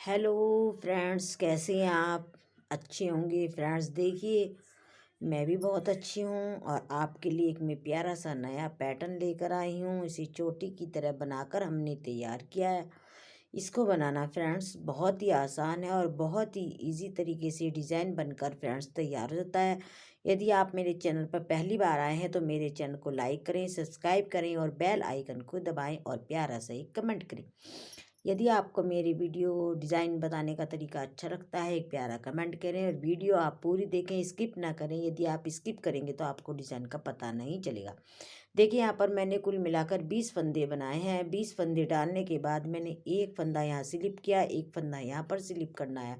Hello friends, कैसे हैं आप? अच्छे होंगे फ्रेंड्स। देखिए, मैं भी बहुत अच्छी हूँ और आपके लिए एक मैं प्यारा सा नया पैटर्न लेकर आई हूँ। इसे चोटी की तरह बनाकर हमने तैयार किया है। इसको बनाना फ्रेंड्स बहुत ही आसान है और बहुत ही इजी तरीके से डिज़ाइन बनकर फ्रेंड्स तैयार हो जाता है। यदि आप मेरे चैनल पर पहली बार आए हैं तो मेरे चैनल को लाइक करें, सब्सक्राइब करें और बेल आइकन को दबाएं और प्यारा सा एक कमेंट करें। यदि आपको मेरी वीडियो डिज़ाइन बताने का तरीका अच्छा लगता है, एक प्यारा कमेंट करें और वीडियो आप पूरी देखें, स्किप ना करें। यदि आप स्किप करेंगे तो आपको डिज़ाइन का पता नहीं चलेगा। देखिए, यहाँ पर मैंने कुल मिलाकर 20 फंदे बनाए हैं। 20 फंदे डालने के बाद मैंने एक फंदा यहाँ स्लिप किया, एक फंदा यहाँ पर स्लिप करना है।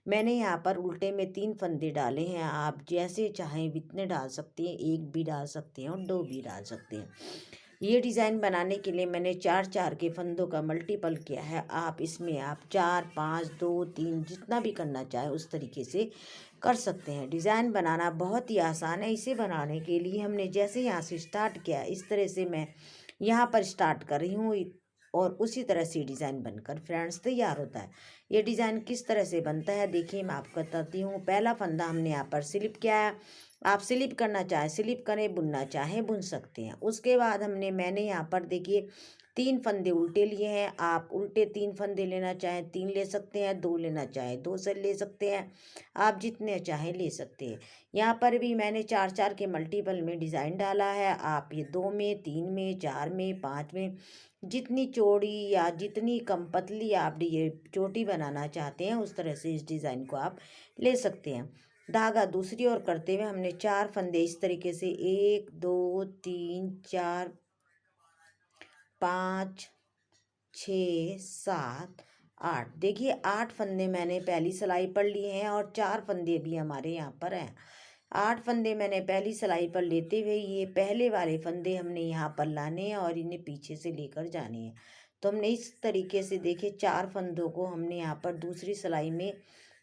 मैंने यहाँ पर उल्टे में 3 फंदे डाले हैं। आप जैसे चाहें इतने डाल सकते हैं, एक भी डाल सकते हैं और दो भी डाल सकते हैं। ये डिज़ाइन बनाने के लिए मैंने 4 के फंदों का मल्टीपल किया है। आप इसमें 4, 5, 2, 3 जितना भी करना चाहे उस तरीके से कर सकते हैं। डिज़ाइन बनाना बहुत ही आसान है। इसे बनाने के लिए हमने जैसे यहाँ से स्टार्ट किया, इस तरह से मैं यहाँ पर स्टार्ट कर रही हूँ और उसी तरह से डिज़ाइन बनकर फ्रेंड्स तैयार होता है। ये डिज़ाइन किस तरह से बनता है देखिए, मैं आपको बताती हूँ। पहला फंदा हमने यहाँ पर स्लिप किया है। आप स्लिप करना चाहें स्लिप करें, बुनना चाहें बुन सकते हैं। उसके बाद मैंने यहाँ पर देखिए 3 फंदे उल्टे लिए हैं। आप उल्टे 3 फंदे लेना चाहें 3 ले सकते हैं, 2 लेना चाहें 2 से ले सकते हैं। आप जितने चाहें ले सकते हैं। यहाँ पर भी मैंने 4 के मल्टीपल में डिज़ाइन डाला है। आप ये 2 में, 3 में, 4 में, 5 में जितनी चौड़ी या जितनी कम पतली आप ये चोटी बनाना चाहते हैं उस तरह से इस डिज़ाइन को आप ले सकते हैं। धागा दूसरी ओर करते हुए हमने 4 फंदे इस तरीके से 1, 2, 3, 4, 5, 6, 7, 8। देखिए 8 फंदे मैंने पहली सिलाई पर लिए हैं और 4 फंदे भी हमारे यहाँ पर हैं। 8 फंदे मैंने पहली सिलाई पर लेते हुए ये पहले वाले फंदे हमने यहाँ पर लाने हैं और इन्हें पीछे से लेकर जाने हैं। तो हमने इस तरीके से देखिए 4 फंदों को हमने यहाँ पर दूसरी सिलाई में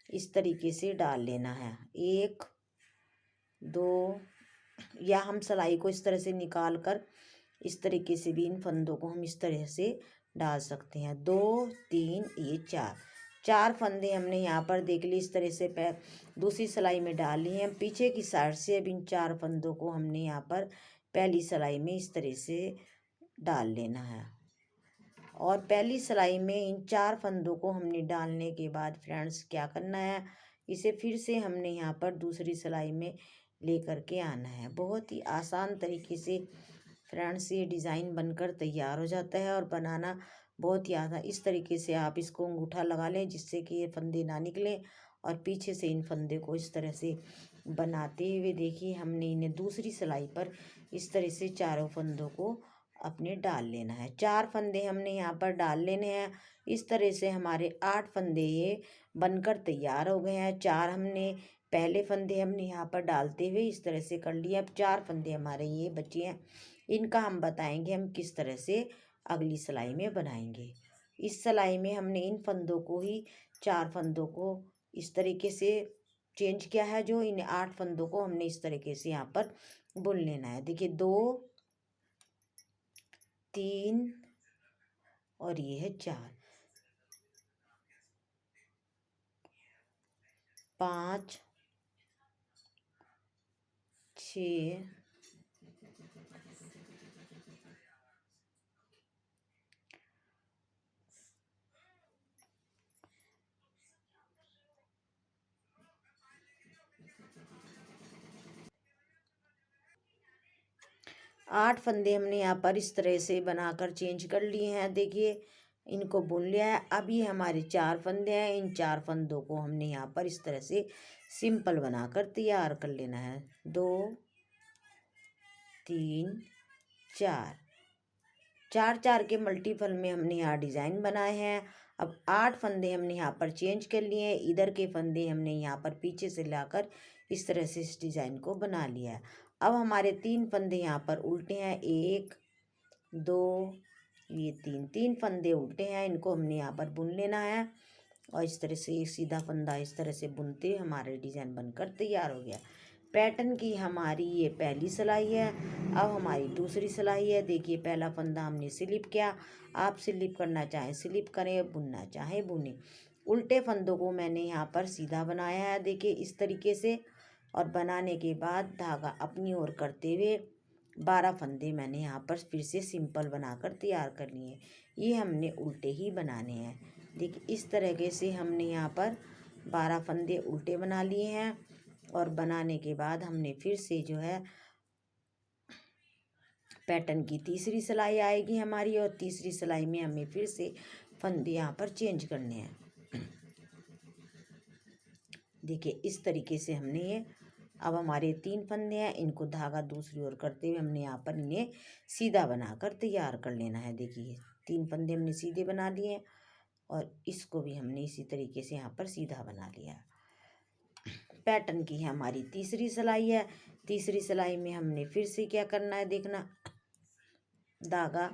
इस तरीके से डाल लेना है। 1, 2, या हम सिलाई को इस तरह से निकाल कर इस तरीके से भी इन फंदों को हम इस तरह से डाल सकते हैं। 2, 3, ये 4 फंदे हमने यहाँ पर देख ली इस तरह से दूसरी सिलाई में डाल ली हैं। पीछे की साइड से अब इन 4 फंदों को हमने यहाँ पर पहली सिलाई में इस तरह से डाल लेना है। और पहली सिलाई में इन 4 फंदों को हमने डालने के बाद फ्रेंड्स क्या करना है, इसे फिर से हमने यहाँ पर दूसरी सिलाई में लेकर के आना है। बहुत ही आसान तरीके से फ्रेंड्स ये डिज़ाइन बनकर तैयार हो जाता है और बनाना बहुत ही आसान। इस तरीके से आप इसको अंगूठा लगा लें जिससे कि ये फंदे ना निकलें और पीछे से इन फंदे को इस तरह से बनाते हुए देखिए हमने इन्हें दूसरी सिलाई पर इस तरह से चारों फंदों को अपने डाल लेना है। 4 फंदे हमने यहाँ पर डाल लेने हैं। इस तरह से हमारे 8 फंदे ये बनकर तैयार हो गए हैं। 4 हमने पहले फंदे हमने यहाँ पर डालते हुए इस तरह से कर लिए। अब 4 फंदे हमारे ये बचे हैं। इनका हम बताएंगे हम किस तरह से अगली सिलाई में बनाएंगे। इस सिलाई में हमने इन फंदों को ही 4 फंदों को इस तरीके से चेंज किया है। जो इन 8 फंदों को हमने इस तरीके से यहाँ पर बुन लेना है। देखिए 2, 3 और ये है 4, 5, 6, 8 फंदे हमने यहाँ पर इस तरह से बनाकर चेंज कर लिए हैं। देखिए इनको बुन लिया है। अब ये हमारे 4 फंदे हैं। इन 4 फंदों को हमने यहाँ पर इस तरह से सिंपल बनाकर तैयार कर लेना है। 2, 3, 4, 4 के मल्टीपल में हमने यहाँ डिज़ाइन बनाए हैं। अब 8 फंदे हमने यहाँ पर चेंज कर लिए हैं। इधर के फंदे हमने यहाँ पर पीछे से लाकर इस तरह से इस डिज़ाइन को बना लिया है। अब हमारे 3 फंदे यहाँ पर उल्टे हैं। 1, 2, ये 3 फंदे उल्टे हैं। इनको हमने यहाँ पर बुन लेना है और इस तरह से एक सीधा फंदा इस तरह से बुनते हमारे डिज़ाइन बनकर तैयार हो गया। पैटर्न की हमारी ये पहली सिलाई है। अब हमारी दूसरी सिलाई है। देखिए पहला फंदा हमने स्लिप किया। आप स्लिप करना चाहें स्लिप करें, बुनना चाहें बुनें। उल्टे फंदों को मैंने यहाँ पर सीधा बनाया है, देखिए इस तरीके से। और बनाने के बाद धागा अपनी ओर करते हुए 12 फंदे मैंने यहाँ पर फिर से सिंपल बनाकर तैयार कर लिए। ये हमने उल्टे ही बनाने हैं। देखिए इस तरीके से हमने यहाँ पर 12 फंदे उल्टे बना लिए हैं। और बनाने के बाद हमने फिर से जो है पैटर्न की तीसरी सिलाई आएगी हमारी, और तीसरी सिलाई में हमें फिर से फंदे यहाँ पर चेंज करने हैं। देखिए इस तरीके से हमने ये, अब हमारे 3 फंदे हैं, इनको धागा दूसरी ओर करते हुए हमने यहाँ पर इन्हें सीधा बनाकर तैयार कर लेना है। देखिए 3 फंदे हमने सीधे बना लिए हैं और इसको भी हमने इसी तरीके से यहाँ पर सीधा बना लिया। पैटर्न की है हमारी तीसरी सिलाई है। तीसरी सिलाई में हमने फिर से क्या करना है, देखना, धागा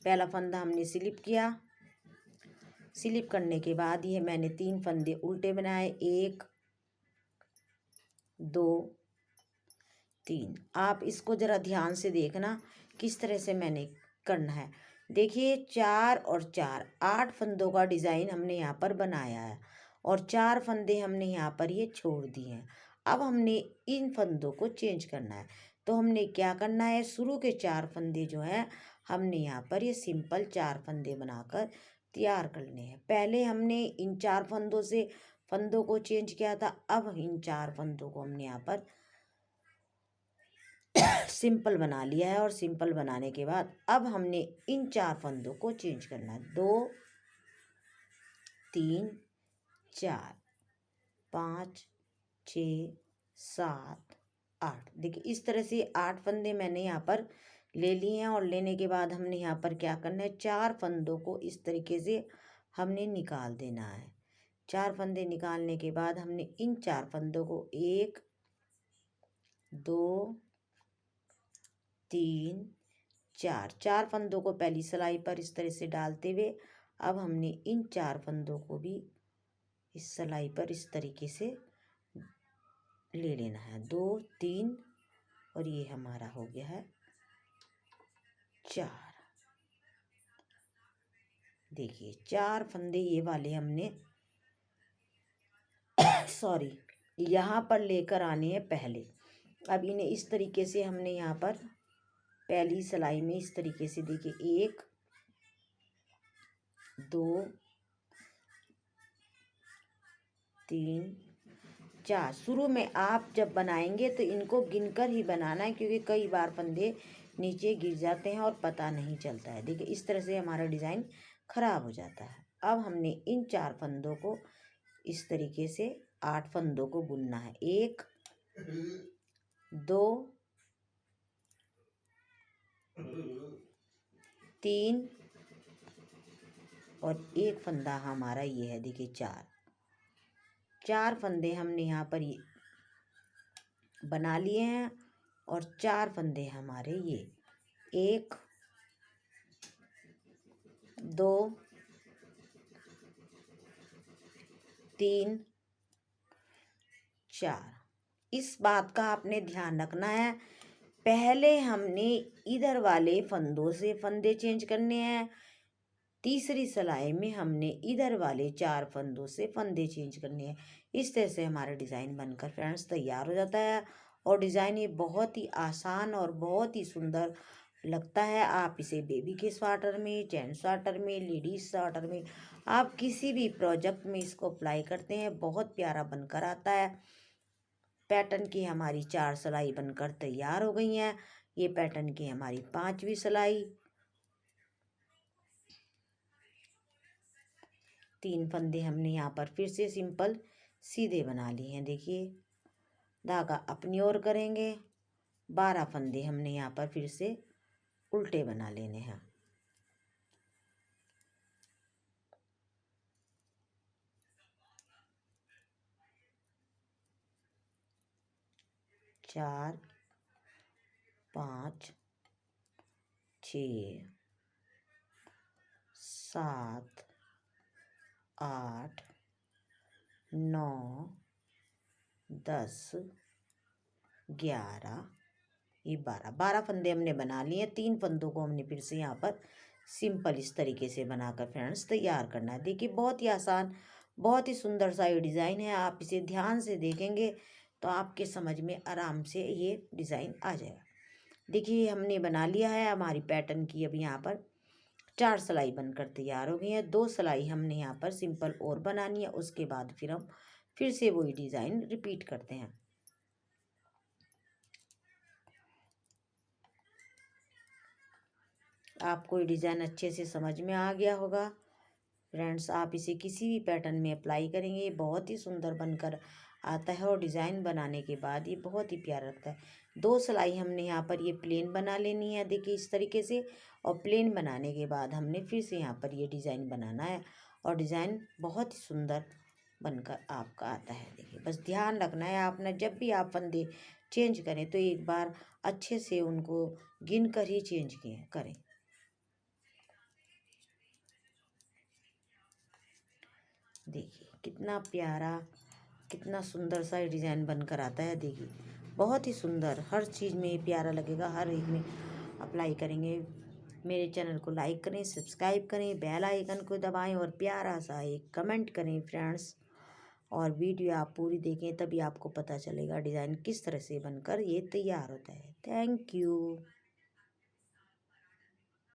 पहला फंदा हमने स्लिप किया। स्लिप करने के बाद ये मैंने 3 फंदे उल्टे बनाए, 1 2 3। आप इसको ज़रा ध्यान से देखना किस तरह से मैंने करना है। देखिए 4 और 4 8 फंदों का डिज़ाइन हमने यहाँ पर बनाया है और 4 फंदे हमने यहाँ पर ये छोड़ दिए हैं। अब हमने इन फंदों को चेंज करना है, तो हमने क्या करना है, शुरू के 4 फंदे जो है हमने यहाँ पर ये सिंपल 4 फंदे बनाकर तैयार करने हैं। पहले हमने इन 4 फंदों से फंदों को चेंज किया था, अब इन 4 फंदों को हमने यहाँ पर सिंपल बना लिया है। और सिंपल बनाने के बाद अब हमने इन 4 फंदों को चेंज करना है, 2 3 4 5 6 7 8। देखिए इस तरह से 8 फंदे मैंने यहाँ पर ले लिए हैं। और लेने के बाद हमने यहाँ पर क्या करना है, 4 फंदों को इस तरीके से हमने निकाल देना है। 4 फंदे निकालने के बाद हमने इन 4 फंदों को 1 2 3 4 फंदों को पहली सिलाई पर इस तरह से डालते हुए अब हमने इन 4 फंदों को भी इस सिलाई पर इस तरीके से ले लेना है, 2 3 और ये हमारा हो गया है 4। देखिए 4 फंदे ये वाले हमने सॉरी यहाँ पर लेकर आने हैं पहले। अब इन्हें इस तरीके से हमने यहाँ पर पहली सिलाई में इस तरीके से, देखिए 1 2 3 4। शुरू में आप जब बनाएंगे तो इनको गिनकर ही बनाना है, क्योंकि कई बार फंदे नीचे गिर जाते हैं और पता नहीं चलता है। देखिए इस तरह से हमारा डिज़ाइन ख़राब हो जाता है। अब हमने इन 4 फंदों को इस तरीके से 8 फंदों को बुनना है, 1 2 3 और एक फंदा हमारा ये है, देखिए 4 फंदे हमने यहाँ पर ये बना लिए हैं। और 4 फंदे हमारे ये 1 2 3 4। इस बात का आपने ध्यान रखना है, पहले हमने इधर वाले फंदों से फंदे चेंज करने हैं, तीसरी सिलाई में हमने इधर वाले 4 फंदों से फंदे चेंज करने हैं। इस तरह से हमारा डिज़ाइन बनकर फ्रेंड्स तैयार हो जाता है। और डिज़ाइन ये बहुत ही आसान और बहुत ही सुंदर लगता है। आप इसे बेबी के स्वेटर में, जेंट्स स्वेटर में, लेडीज स्वेटर में, आप किसी भी प्रोजेक्ट में इसको अप्लाई करते हैं, बहुत प्यारा बनकर आता है। पैटर्न की हमारी 4 सिलाई बनकर तैयार हो गई हैं। ये पैटर्न की हमारी 5वीं सिलाई। 3 फंदे हमने यहाँ पर फिर से सिंपल सीधे बना लिए हैं। देखिए धागा अपनी ओर करेंगे, 12 फंदे हमने यहाँ पर फिर से उल्टे बना लेने हैं। चार 5 6 7 8 9 10 11 ये 12 फंदे हमने बना लिए। 3 फंदों को हमने फिर से यहाँ पर सिंपल इस तरीके से बनाकर फ्रेंड्स तैयार करना है। देखिए बहुत ही आसान बहुत ही सुंदर सा ये डिज़ाइन है। आप इसे ध्यान से देखेंगे तो आपके समझ में आराम से ये डिज़ाइन आ जाएगा। देखिए हमने बना लिया है हमारी पैटर्न की। अब यहाँ पर 4 सिलाई बनकर तैयार हो गई है। 2 सिलाई हमने यहाँ पर सिंपल और बनानी है। उसके बाद फिर हम फिर से वही डिज़ाइन रिपीट करते हैं। आपको ये डिज़ाइन अच्छे से समझ में आ गया होगा फ्रेंड्स। आप इसे किसी भी पैटर्न में अप्लाई करेंगे बहुत ही सुंदर बनकर आता है और डिज़ाइन बनाने के बाद ये बहुत ही प्यारा लगता है। 2 सिलाई हमने यहाँ पर ये प्लेन बना लेनी है देखिए इस तरीके से। और प्लेन बनाने के बाद हमने फिर से यहाँ पर ये डिज़ाइन बनाना है और डिज़ाइन बहुत ही सुंदर बनकर आपका आता है। देखिए बस ध्यान रखना है आपने जब भी आप फंदे चेंज करें तो एक बार अच्छे से उनको गिन कर ही चेंज करें। देखिए कितना प्यारा कितना सुंदर सा ये डिज़ाइन बनकर आता है। देखिए बहुत ही सुंदर, हर चीज़ में ये प्यारा लगेगा। हर एक में अप्लाई करेंगे। मेरे चैनल को लाइक करें, सब्सक्राइब करें, बेल आइकन को दबाएं और प्यारा सा एक कमेंट करें फ्रेंड्स। और वीडियो आप पूरी देखें तभी आपको पता चलेगा डिज़ाइन किस तरह से बनकर ये तैयार होता है। Thank you.